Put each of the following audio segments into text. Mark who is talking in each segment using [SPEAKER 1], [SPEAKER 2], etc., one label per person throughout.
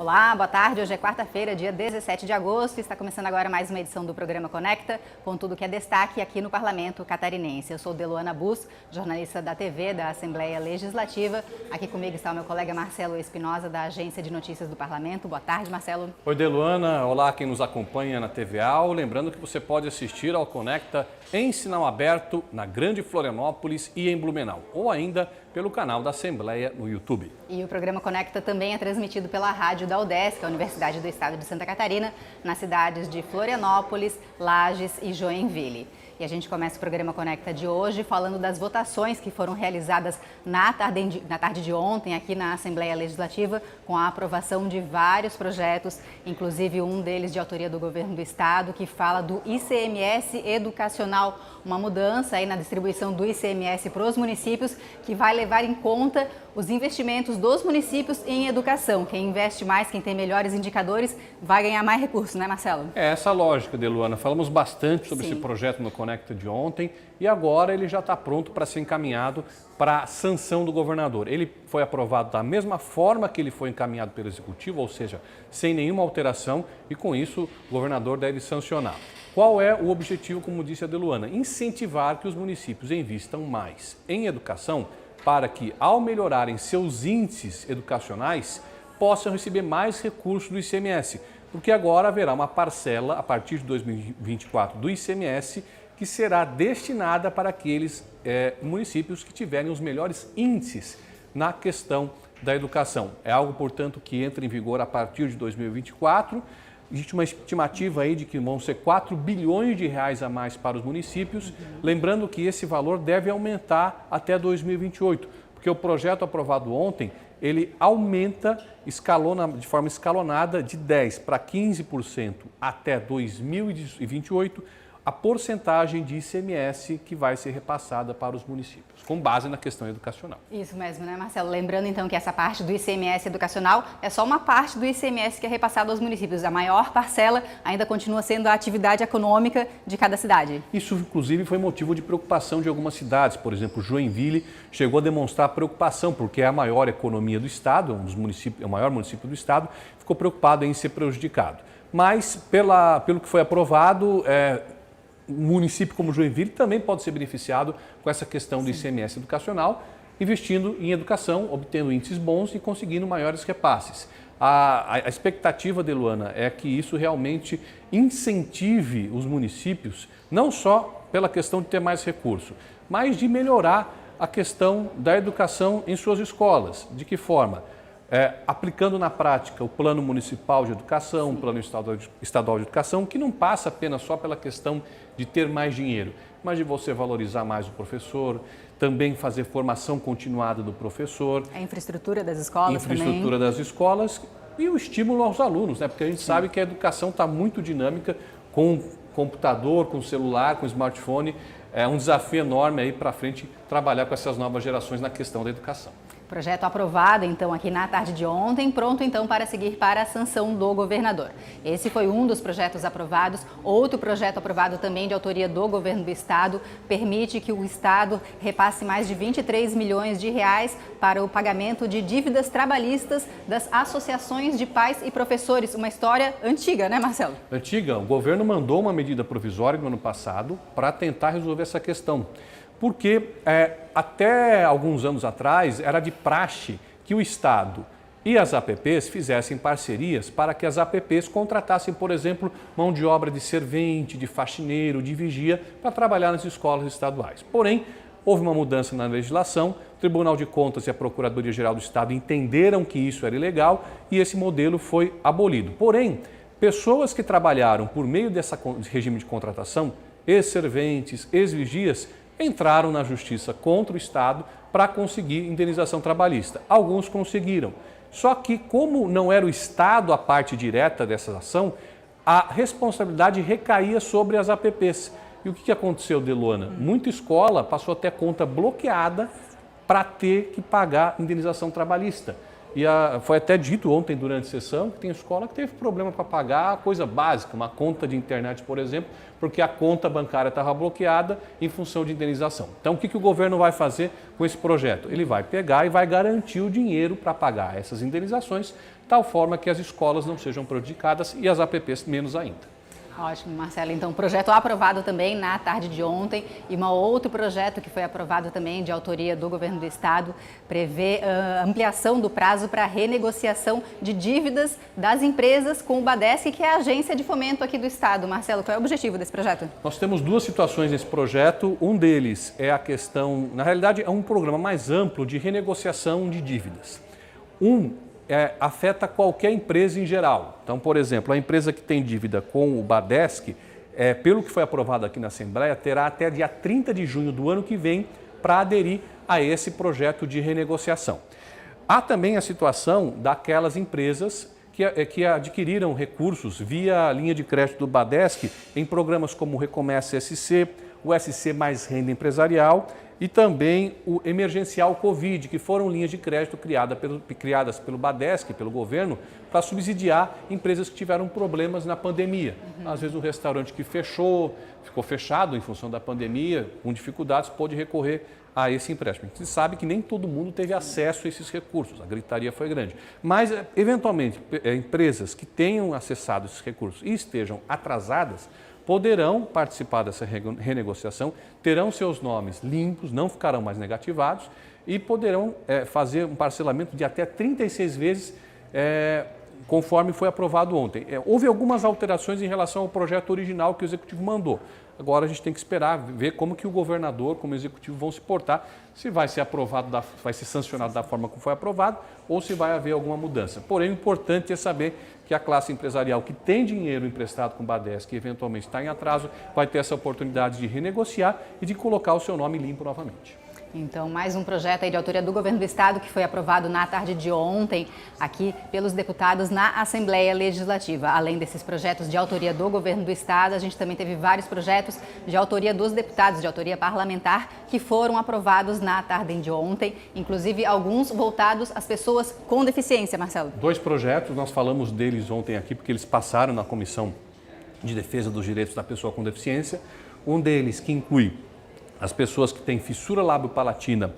[SPEAKER 1] Olá, boa tarde. Hoje é quarta-feira, dia 17 de agosto. Está começando agora mais uma edição do programa Conecta, com tudo que é destaque aqui no Parlamento Catarinense. Eu sou Deluana Bus, jornalista da TV da Assembleia Legislativa. Aqui comigo está o meu colega Marcelo Espinosa, da Agência de Notícias do Parlamento. Boa tarde, Marcelo.
[SPEAKER 2] Oi, Deluana. Olá, quem nos acompanha na TVA. Lembrando que você pode assistir ao Conecta em sinal aberto na Grande Florianópolis e em Blumenau, ou ainda pelo canal da Assembleia no YouTube.
[SPEAKER 1] E o programa Conecta também é transmitido pela rádio da UDESC, a Universidade do Estado de Santa Catarina, nas cidades de Florianópolis, Lages e Joinville. E a gente começa o programa Conecta de hoje falando das votações que foram realizadas na tarde de ontem aqui na Assembleia Legislativa, com a aprovação de vários projetos, inclusive um deles de autoria do Governo do Estado, que fala do ICMS educacional, uma mudança aí na distribuição do ICMS para os municípios, que vai levar em conta os investimentos dos municípios em educação. Quem investe mais, quem tem melhores indicadores, vai ganhar mais recursos, né, Marcelo?
[SPEAKER 2] É essa a lógica, Deluana. Falamos bastante sobre esse projeto no Conecta de ontem e agora ele já está pronto para ser encaminhado para a sanção do governador. Ele foi aprovado da mesma forma que ele foi encaminhado pelo Executivo, ou seja, sem nenhuma alteração, e com isso o governador deve sancionar. Qual é o objetivo, como disse a Deluana? Incentivar que os municípios investam mais em educação, para que, ao melhorarem seus índices educacionais, possam receber mais recursos do ICMS, porque agora haverá uma parcela, a partir de 2024, do ICMS, que será destinada para aqueles municípios que tiverem os melhores índices na questão da educação. É algo, portanto, que entra em vigor a partir de 2024. Existe uma estimativa aí de que vão ser 4 bilhões de reais a mais para os municípios, lembrando que esse valor deve aumentar até 2028, porque o projeto aprovado ontem, ele aumenta, escalona de forma escalonada de 10% para 15% até 2028, a porcentagem de ICMS que vai ser repassada para os municípios, com base na questão educacional.
[SPEAKER 1] Isso mesmo, né, Marcelo? Lembrando então que essa parte do ICMS educacional é só uma parte do ICMS que é repassado aos municípios. A maior parcela ainda continua sendo a atividade econômica de cada cidade.
[SPEAKER 2] Isso, inclusive, foi motivo de preocupação de algumas cidades. Por exemplo, Joinville chegou a demonstrar preocupação, porque é a maior economia do estado, é o maior município do estado, ficou preocupado em ser prejudicado. Mas, pelo que foi aprovado, um município como Joinville também pode ser beneficiado com essa questão do ICMS educacional, investindo em educação, obtendo índices bons e conseguindo maiores repasses. A expectativa, Deluana, é que isso realmente incentive os municípios, não só pela questão de ter mais recurso, mas de melhorar a questão da educação em suas escolas. De que forma? Aplicando na prática o Plano Municipal de Educação, o Plano Estadual de Educação, que não passa apenas só pela questão de ter mais dinheiro, mas de você valorizar mais o professor, também fazer formação continuada do professor.
[SPEAKER 1] A infraestrutura das escolas também.
[SPEAKER 2] Infraestrutura das escolas e o estímulo aos alunos, né? Porque a gente sabe que a educação está muito dinâmica com computador, com celular, com smartphone. É um desafio enorme aí para frente trabalhar com essas novas gerações na questão da educação.
[SPEAKER 1] Projeto aprovado, então, aqui na tarde de ontem, pronto, então, para seguir para a sanção do governador. Esse foi um dos projetos aprovados. Outro projeto aprovado também de autoria do Governo do Estado permite que o Estado repasse mais de 23 milhões de reais para o pagamento de dívidas trabalhistas das associações de pais e professores. Uma história antiga, né, Marcelo?
[SPEAKER 2] Antiga. O governo mandou uma medida provisória no ano passado para tentar resolver essa questão. Porque até alguns anos atrás era de praxe que o Estado e as APPs fizessem parcerias para que as APPs contratassem, por exemplo, mão de obra de servente, de faxineiro, de vigia para trabalhar nas escolas estaduais. Porém, houve uma mudança na legislação, o Tribunal de Contas e a Procuradoria-Geral do Estado entenderam que isso era ilegal e esse modelo foi abolido. Porém, pessoas que trabalharam por meio desse regime de contratação, ex-serventes, ex-vigias, entraram na justiça contra o Estado para conseguir indenização trabalhista. Alguns conseguiram. Só que, como não era o Estado a parte direta dessa ação, a responsabilidade recaía sobre as APPs. E o que aconteceu, Deluana? Muita escola passou a ter a conta bloqueada para ter que pagar indenização trabalhista. E foi até dito ontem durante a sessão que tem escola que teve problema para pagar a coisa básica, uma conta de internet, por exemplo, porque a conta bancária estava bloqueada em função de indenização. Então, o que o governo vai fazer com esse projeto? Ele vai pegar e vai garantir o dinheiro para pagar essas indenizações, de tal forma que as escolas não sejam prejudicadas e as APPs menos ainda.
[SPEAKER 1] Ótimo, Marcelo. Então, projeto aprovado também na tarde de ontem e um outro projeto que foi aprovado também de autoria do governo do estado prevê ampliação do prazo para renegociação de dívidas das empresas com o Badesc, que é a agência de fomento aqui do estado. Marcelo, qual é o objetivo desse projeto?
[SPEAKER 2] Nós temos duas situações nesse projeto. Um deles é a questão, na realidade é um programa mais amplo de renegociação de dívidas. Afeta qualquer empresa em geral. Então, por exemplo, a empresa que tem dívida com o Badesc, pelo que foi aprovado aqui na Assembleia, terá até dia 30 de junho do ano que vem para aderir a esse projeto de renegociação. Há também a situação daquelas empresas que adquiriram recursos via linha de crédito do Badesc em programas como o Recomeça SC, o SC Mais Renda Empresarial e também o Emergencial Covid, que foram linhas de crédito criadas pelo Badesc, pelo governo, para subsidiar empresas que tiveram problemas na pandemia. Às vezes um restaurante que ficou fechado em função da pandemia, com dificuldades, pôde recorrer a esse empréstimo. A gente sabe que nem todo mundo teve acesso a esses recursos, a gritaria foi grande. Mas, eventualmente, empresas que tenham acessado esses recursos e estejam atrasadas, poderão participar dessa renegociação, terão seus nomes limpos, não ficarão mais negativados e poderão fazer um parcelamento de até 36 vezes, conforme foi aprovado ontem. Houve algumas alterações em relação ao projeto original que o Executivo mandou. Agora a gente tem que esperar, ver como que o governador, como o Executivo vão se portar, se vai ser aprovado, vai ser sancionado da forma como foi aprovado ou se vai haver alguma mudança. Porém, o importante é saber que a classe empresarial que tem dinheiro emprestado com o Badesc e eventualmente está em atraso, vai ter essa oportunidade de renegociar e de colocar o seu nome limpo novamente.
[SPEAKER 1] Então, mais um projeto aí de autoria do governo do estado que foi aprovado na tarde de ontem aqui pelos deputados na Assembleia Legislativa. Além desses projetos de autoria do governo do estado, a gente também teve vários projetos de autoria dos deputados, de autoria parlamentar, que foram aprovados na tarde de ontem, inclusive alguns voltados às pessoas com deficiência, Marcelo.
[SPEAKER 2] 2 projetos, nós falamos deles ontem aqui porque eles passaram na Comissão de Defesa dos Direitos da Pessoa com Deficiência. Um deles que inclui as pessoas que têm fissura lábio-palatina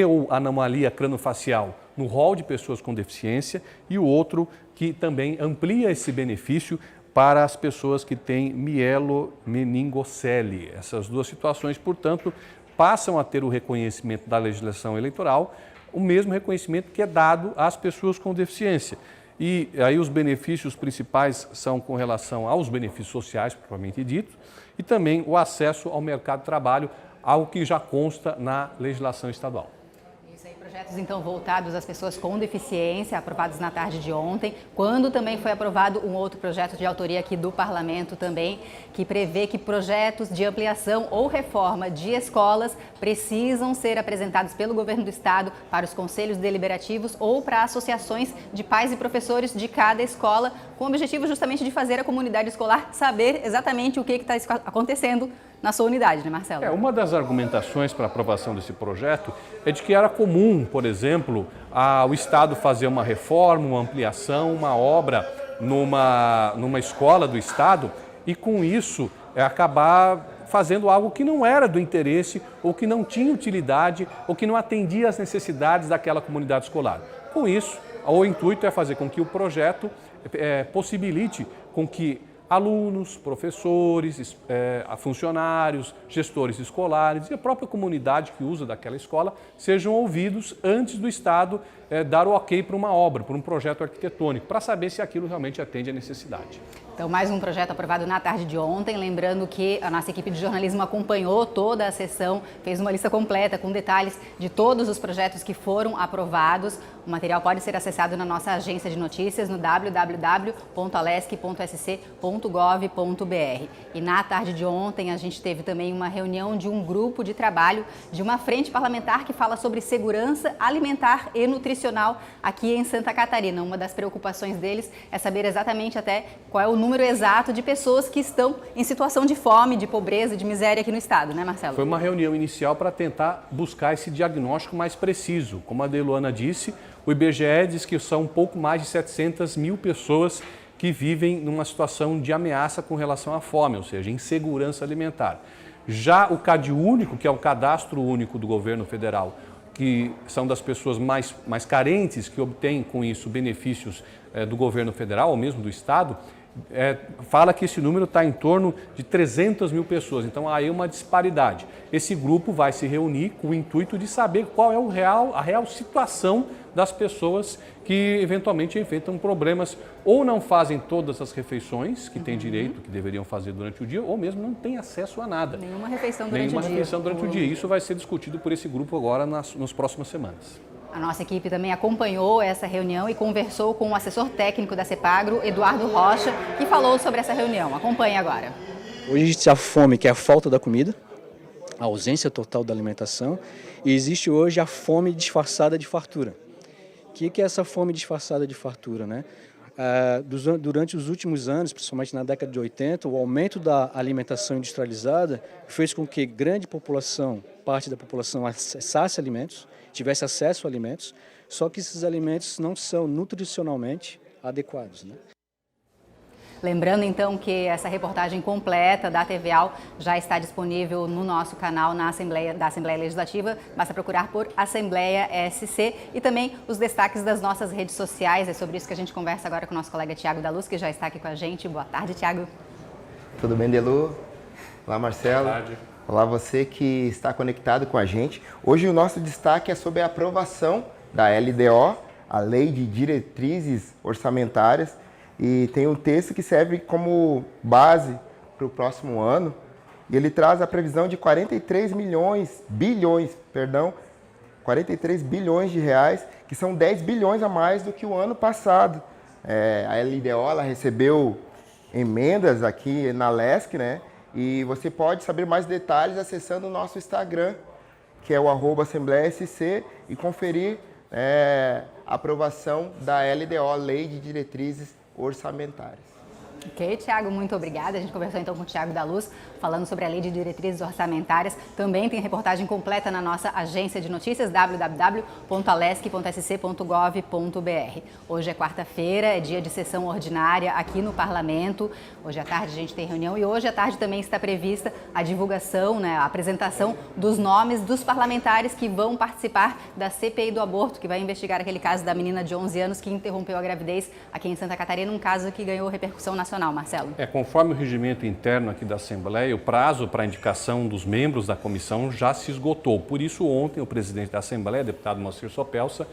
[SPEAKER 2] ou anomalia crâniofacial no rol de pessoas com deficiência e o outro que também amplia esse benefício para as pessoas que têm mielomeningocele. Essas duas situações, portanto, passam a ter o reconhecimento da legislação eleitoral, o mesmo reconhecimento que é dado às pessoas com deficiência. E aí os benefícios principais são com relação aos benefícios sociais, propriamente dito, e também o acesso ao mercado de trabalho, algo que já consta na legislação estadual.
[SPEAKER 1] Isso aí, projetos então voltados às pessoas com deficiência, aprovados na tarde de ontem, quando também foi aprovado um outro projeto de autoria aqui do Parlamento também, que prevê que projetos de ampliação ou reforma de escolas precisam ser apresentados pelo governo do estado para os conselhos deliberativos ou para associações de pais e professores de cada escola, com o objetivo justamente de fazer a comunidade escolar saber exatamente o que está acontecendo na sua unidade, né, Marcelo?
[SPEAKER 2] Uma das argumentações para a aprovação desse projeto é de que era comum, por exemplo, o Estado fazer uma reforma, uma ampliação, uma obra numa escola do Estado e, com isso, acabar fazendo algo que não era do interesse ou que não tinha utilidade ou que não atendia às necessidades daquela comunidade escolar. Com isso, o intuito é fazer com que o projeto possibilite com que alunos, professores, funcionários, gestores escolares e a própria comunidade que usa daquela escola sejam ouvidos antes do Estado dar o ok para uma obra, para um projeto arquitetônico, para saber se aquilo realmente atende à necessidade.
[SPEAKER 1] Então, mais um projeto aprovado na tarde de ontem, lembrando que a nossa equipe de jornalismo acompanhou toda a sessão, fez uma lista completa com detalhes de todos os projetos que foram aprovados. O material pode ser acessado na nossa agência de notícias no www.alesc.sc.gov.br. E na tarde de ontem a gente teve também uma reunião de um grupo de trabalho de uma frente parlamentar que fala sobre segurança alimentar e nutricional aqui em Santa Catarina. Uma das preocupações deles é saber exatamente até qual é o número número exato de pessoas que estão em situação de fome, de pobreza, de miséria aqui no estado, né, Marcelo?
[SPEAKER 2] Foi uma reunião inicial para tentar buscar esse diagnóstico mais preciso. Como a Deluana disse, o IBGE diz que são um pouco mais de 700 mil pessoas que vivem numa situação de ameaça com relação à fome, ou seja, insegurança alimentar. Já o CadÚnico, que é o Cadastro Único do Governo Federal, que são das pessoas mais carentes que obtêm com isso benefícios do governo federal ou mesmo do estado, fala que esse número está em torno de 300 mil pessoas. Então, há aí uma disparidade. Esse grupo vai se reunir com o intuito de saber qual é a real situação das pessoas que eventualmente enfrentam problemas ou não fazem todas as refeições que têm direito, que deveriam fazer durante o dia, ou mesmo não têm acesso a nada.
[SPEAKER 1] Nenhuma refeição durante
[SPEAKER 2] o dia. Isso vai ser discutido por esse grupo agora nas próximas semanas.
[SPEAKER 1] A nossa equipe também acompanhou essa reunião e conversou com o assessor técnico da CEPAGRO, Eduardo Rocha, que falou sobre essa reunião. Acompanhe agora.
[SPEAKER 3] Hoje existe a fome, que é a falta da comida, a ausência total da alimentação, e existe hoje a fome disfarçada de fartura. O que é essa fome disfarçada de fartura, né? Durante os últimos anos, principalmente na década de 80, o aumento da alimentação industrializada fez com que grande população, parte da população, acessasse alimentos, tivesse acesso a alimentos, só que esses alimentos não são nutricionalmente adequados, né?
[SPEAKER 1] Lembrando então que essa reportagem completa da TVAL já está disponível no nosso canal da Assembleia Legislativa. Basta procurar por Assembleia SC e também os destaques das nossas redes sociais. É sobre isso que a gente conversa agora com o nosso colega Tiago da Luz, que já está aqui com a gente. Boa tarde, Tiago.
[SPEAKER 4] Tudo bem, Delu? Olá, Marcelo.
[SPEAKER 2] Boa tarde.
[SPEAKER 4] Olá, você que está conectado com a gente. Hoje o nosso destaque é sobre a aprovação da LDO, a Lei de Diretrizes Orçamentárias, e tem um texto que serve como base para o próximo ano, e ele traz a previsão de 43 bilhões de reais, que são 10 bilhões a mais do que o ano passado. A LDO ela recebeu emendas aqui na LESC, né? E você pode saber mais detalhes acessando o nosso Instagram, que é o @AssembleiaSC, e conferir a aprovação da LDO, Lei de Diretrizes Orçamentárias.
[SPEAKER 1] Ok, Tiago, muito obrigada. A gente conversou então com o Tiago da Luz, falando sobre a Lei de Diretrizes Orçamentárias. Também tem reportagem completa na nossa agência de notícias, www.alesc.sc.gov.br. Hoje é quarta-feira, é dia de sessão ordinária aqui no Parlamento. Hoje à tarde a gente tem reunião e hoje à tarde também está prevista a divulgação, a apresentação dos nomes dos parlamentares que vão participar da CPI do aborto, que vai investigar aquele caso da menina de 11 anos que interrompeu a gravidez aqui em Santa Catarina, um caso que ganhou repercussão nacional, Marcelo.
[SPEAKER 2] Conforme o regimento interno aqui da Assembleia, o prazo para a indicação dos membros da comissão já se esgotou. Por isso, ontem, o presidente da Assembleia, deputado Moacir Sopelsa,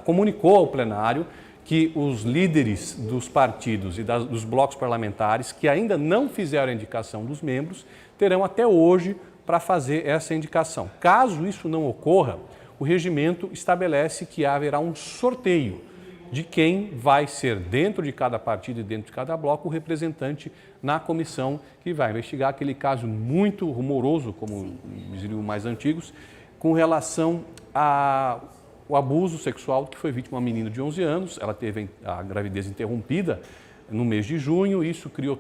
[SPEAKER 2] comunicou ao plenário que os líderes dos partidos e dos blocos parlamentares que ainda não fizeram a indicação dos membros terão até hoje para fazer essa indicação. Caso isso não ocorra, o regimento estabelece que haverá um sorteio de quem vai ser, dentro de cada partido e dentro de cada bloco, o representante na comissão que vai investigar aquele caso muito rumoroso, como diriam os mais antigos, com relação ao abuso sexual que foi vítima uma menina de 11 anos. Ela teve a gravidez interrompida no mês de junho, isso criou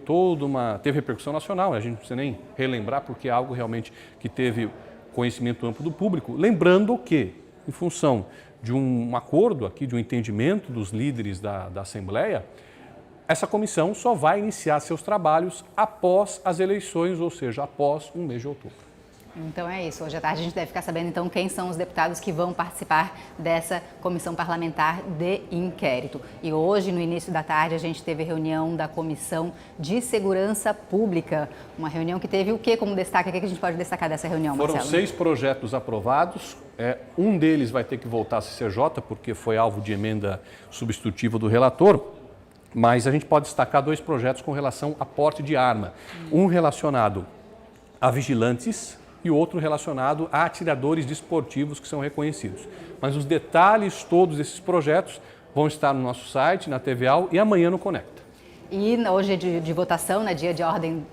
[SPEAKER 2] teve repercussão nacional, a gente não precisa nem relembrar, porque é algo realmente que teve conhecimento amplo do público. Lembrando que, em função de um acordo aqui, de um entendimento dos líderes da Assembleia, essa comissão só vai iniciar seus trabalhos após as eleições, ou seja, após um mês de outubro.
[SPEAKER 1] Então é isso. Hoje à tarde a gente deve ficar sabendo então quem são os deputados que vão participar dessa comissão parlamentar de inquérito. E hoje, no início da tarde, a gente teve reunião da Comissão de Segurança Pública. Uma reunião que teve o que como destaque? O que a gente pode destacar dessa reunião, Marcelo?
[SPEAKER 2] Foram 6 projetos aprovados. Um deles vai ter que voltar à CCJ, porque foi alvo de emenda substitutiva do relator. Mas a gente pode destacar 2 projetos com relação a porte de arma. Um relacionado a vigilantes e outro relacionado a atiradores desportivos que são reconhecidos. Mas os detalhes todos desses projetos vão estar no nosso site, na TVAL e amanhã no Conecta.
[SPEAKER 1] E hoje é de votação, né? Dia de ordem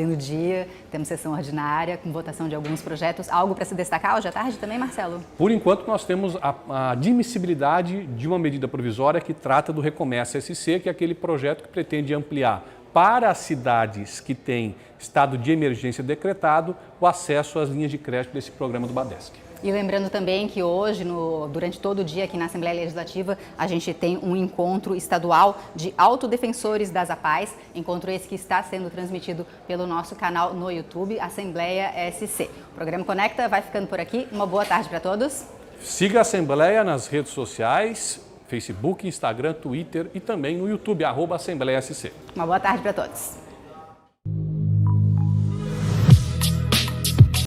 [SPEAKER 1] do dia, temos sessão ordinária com votação de alguns projetos. Algo para se destacar hoje à tarde também, Marcelo?
[SPEAKER 2] Por enquanto, nós temos a admissibilidade de uma medida provisória que trata do Recomeça SC, que é aquele projeto que pretende ampliar para as cidades que têm estado de emergência decretado o acesso às linhas de crédito desse programa do Badesc.
[SPEAKER 1] E lembrando também que hoje, durante todo o dia aqui na Assembleia Legislativa, a gente tem um encontro estadual de autodefensores das APAES, encontro esse que está sendo transmitido pelo nosso canal no YouTube, Assembleia SC. O programa Conecta vai ficando por aqui. Uma boa tarde para todos.
[SPEAKER 2] Siga a Assembleia nas redes sociais, Facebook, Instagram, Twitter e também no YouTube, @Assembleia SC.
[SPEAKER 1] Uma boa tarde para todos.